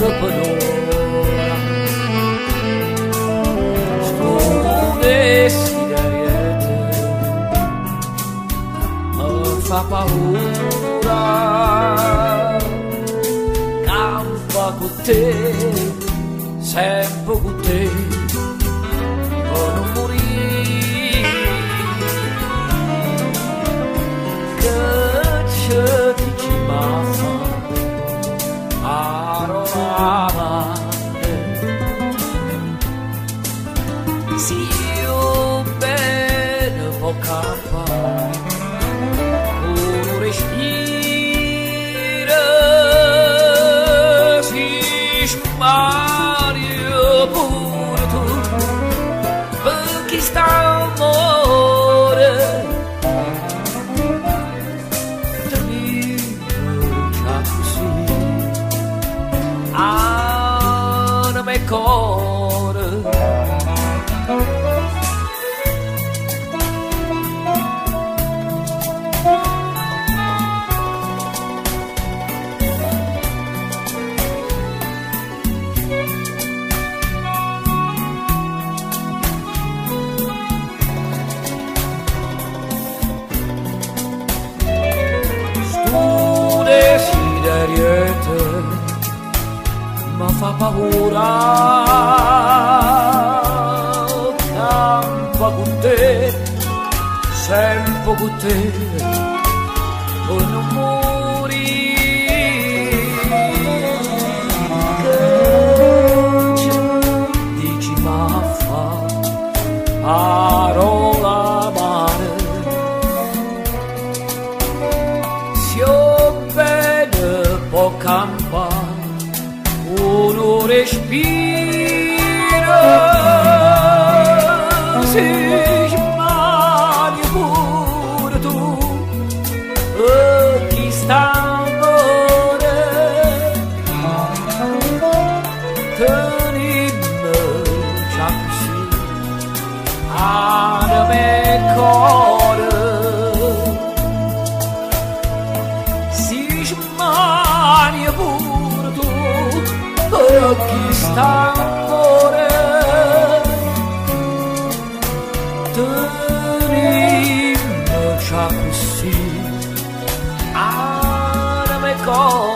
d'ora. Sto desideriete mi fa paura, campa con te, sempre con te, per non morire. Che c'è dici mamma, aroma si io bene può campare, un respiro si smaria pure tu, perché sta amore già così, anima e cuore. Ma fa paura, campa con te, sempre con te, per non morire. Che dici ma fa parola male, se io bene può campare, uno respira, si smani pure tu, e chi sta amore, tenime già così, anima e cuore, si smani pure tu, chi sta amore, tenime già così, anima e cuore.